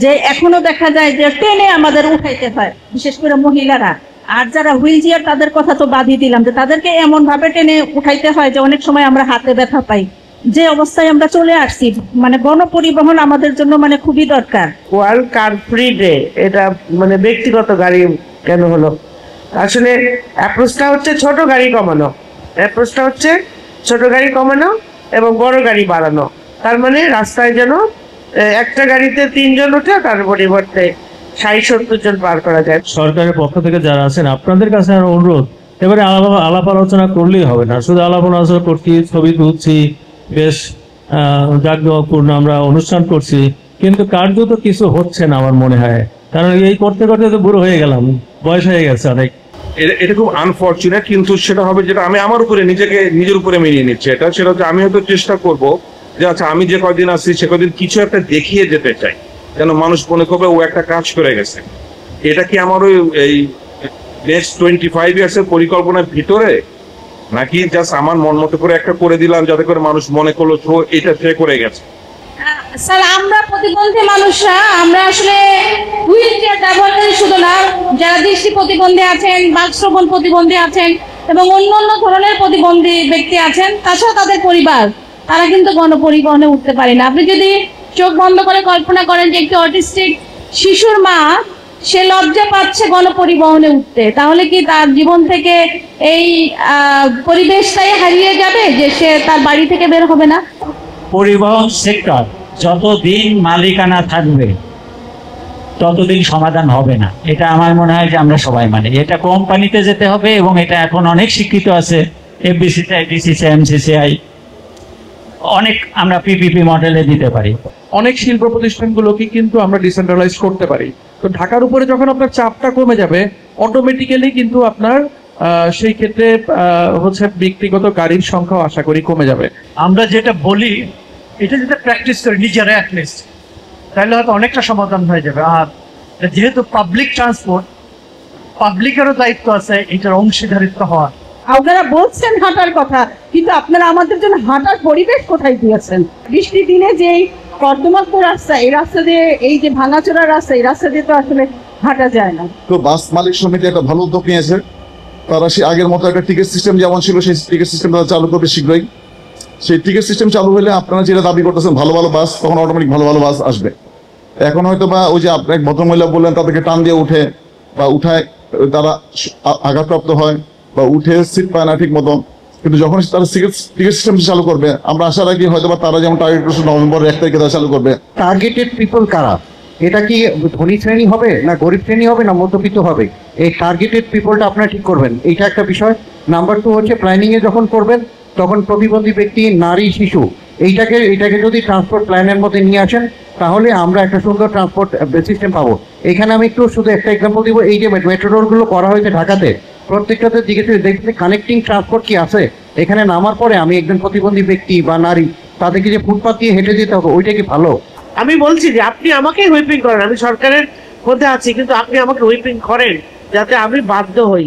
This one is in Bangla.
যে এখনো দেখা যায় যে টেনে আমাদের উঠাইতে হয়, বিশেষ করে মহিলারা। আর যারা হুইল চেয়ার তাদের কথা তো বাদই দিলাম, যে তাদেরকে এমন ভাবে টেনে উঠাইতে হয় যে অনেক সময় আমরা হাতে ব্যথা পাই। যে অবস্থায় আমরা চলে আসছি, মানে গণপরিবহন আমাদের জন্য মানে খুবই দরকার। ওয়ার্ল্ড কার ফ্রি ডে, এটা মানে ব্যক্তিগত গাড়ি কেন হলো? আসলে অ্যাপ্রোচটা হচ্ছে ছোট গাড়ি কমানো, অ্যাপ্রোচটা হচ্ছে ছোট গাড়ি কমানো এবং বড় গাড়ি বাড়ানো। তার মানে রাস্তায় যেন একটা গাড়িতে 3 জন ওঠে, তার পরিবর্তে 60-70 জন পার করা যায়। সরকারের পক্ষ থেকে যারা আছেন আপনাদের কাছে আর অনুরোধ, এবারে আলাপ আলোচনা করলেই হবে না, শুধু আলাপ আলোচনা করছি, ছবি তুলছি, বেশ জাঁকজমকপূর্ণ আমরা অনুষ্ঠান করছি, কিন্তু কার্যত কিছু হচ্ছে না আমার মনে হয়। কারণ এই করতে করতে তো বুড়ো হয়ে গেলাম, বয়স হয়ে গেছে অনেক। এটা খুব আনফর্চুনেট, কিন্তু সেটা হবে যেটা আমি আমার উপরে নিজের উপরে মেনে নিচ্ছি। সেটা হচ্ছে আমি হয়তো চেষ্টা করব যে আচ্ছা আমি যে কদিন আসছি সে কদিন কিছু একটা দেখিয়ে যেতে চাই, যেন মানুষ মনে করবে ও একটা কাজ করে গেছে। এটা কি আমার ওই এই নেক্সট 25 ইয়ার্সের পরিকল্পনার ভিতরে, নাকি জাস্ট আমার মন মতো করে একটা করে দিলাম যাতে করে মানুষ মনে করলো তো এটা সে করে গেছে? স্যার, আমরা প্রতিবন্ধী মানুষরা আমরা আসলে হুইল চেয়ার ব্যবহারকারী শুধু না, যারা দৃষ্টি প্রতিবন্ধী আছেন, বাকশ্রবণ প্রতিবন্ধী আছেন এবং অন্যান্য ধরনের প্রতিবন্ধী ব্যক্তি আছেন, তাছাড়া তাদের পরিবার, তারা কিন্তু গণপরিবহনে উঠতে পারে না। আপনি যদি চোখ বন্ধ করে কল্পনা করেন যে একটি অটিস্টিক শিশুর মা, সে লজ্জা পাচ্ছে গণপরিবহনে উঠতে, তাহলে কি তার জীবন থেকে এই পরিবেশটাই হারিয়ে যাবে যে সে তার বাড়ি থেকে বের হবে না? পরিবহন সেক্টর যতদিন মালিকানা থাকবে ততদিন সমাধান হবে না, এটা আমার মনে হয় যে আমরা সবাই মানে। এটা কোম্পানিতে যেতে হবে এবং এটা এখন অনেক শিক্ষিত আছে, এফবিসিসিআই, ডিসিসিআই, এমসিসিআই, অনেক আমরা পিপিপি মডেলে দিতে পারি। অনেক শিল্প প্রতিষ্ঠানগুলোকে কিন্তু আমরা ডিসেন্ট্রালাইজ করতে পারি। তো ঢাকার উপরে যখন আপনার চাপটা কমে যাবে, অটোমেটিক্যালি কিন্তু আপনার সেই ক্ষেত্রে হচ্ছে ব্যক্তিগত গাড়ির সংখ্যাও আশা করি কমে যাবে। আমরা যেটা বলি এটা যেটা প্র্যাকটিস করি নিজেরা অ্যাটলিস্ট, তাহলে হয়তো অনেকটা সমাধান হয়ে যাবে। আর যেহেতু পাবলিক ট্রান্সপোর্ট, পাবলিকেরও দায়িত্ব আছে এটার অংশীদারিত্ব হওয়ার। আপনারা বলছেন হাঁটার কথা, কিন্তু আপনারা আমাদের জন্য হাঁটার পরিবেশ কোথায় দিয়েছেন? বৃষ্টির দিনে যে কর্দমাক্ত রাস্তা, এই রাস্তা দিয়ে, এই যে ভাঙাচোরা রাস্তা, এই রাস্তা দিয়ে তো আসলে হাঁটা যায় না। তো বাস মালিক সমিতি একটা ভালো উদ্যোগ নিয়েছে, তারা সেই আগের মতো একটা টিকিট সিস্টেম যেমন ছিল সেই টিকিট সিস্টেম তারা চালু করবে শীঘ্রই। সেই টিকিট সিস্টেম চালু হলে আপনারা যেটা দাবি করতেছেন ভালো ভালো বাস, তখন অটোমেটিক ভালো ভালো বাস আসবে। এখন হয়তো বা ওই যে আপনার ভদ্রমহিলা বললেন তাদেরকে টান দিয়ে উঠে বা উঠায় তারা আঘাতপ্রাপ্ত হয় বা উঠে সিট পায় না ঠিক মতন, কিন্তু যখন তারা টিকিট সিস্টেম চালু করবে আমরা আশা রাখি হয়তো বা তারা যেমন টার্গেট করছে নভেম্বরের 1 তারিখে তারা চালু করবে। টার্গেটেড পিপল কারা? এটা কি ধনী শ্রেণী হবে না গরিব শ্রেণী হবে না মধ্যবিত্ত হবে? এই টার্গেটেড পিপলটা আপনারা ঠিক করবেন, এইটা একটা বিষয়। নাম্বার 2 হচ্ছে প্ল্যানিংয়ে যখন করবেন তখন প্রতিবন্ধী ব্যক্তি, নারী, শিশু এইটাকে যদি ট্রান্সপোর্ট প্ল্যানের মধ্যে নিয়ে আসেন তাহলে আমরা একটা সুন্দর ট্রান্সপোর্ট সিস্টেম পাবো। এখানে আমি একটু শুধু একটা এক্সাম্পল দিব, এই যে মেট্রো রোডগুলো করা হয়েছে ঢাকাতে, প্রত্যেকটাতে দেখতে কানেক্টিং ট্রান্সপোর্ট কি আছে? এখানে নামার পরে আমি একজন প্রতিবন্ধী ব্যক্তি বা নারী, তাদেরকে যে ফুটপাথ দিয়ে হেঁটে যেতে হবে, ওইটা কি ভালো? আমি বলছি যে আপনি আমাকে হুইপিং করেন, আমি সরকারের মধ্যে আছি, কিন্তু আপনি আমাকে হুইপিং করেন যাতে আমি বাধ্য হই।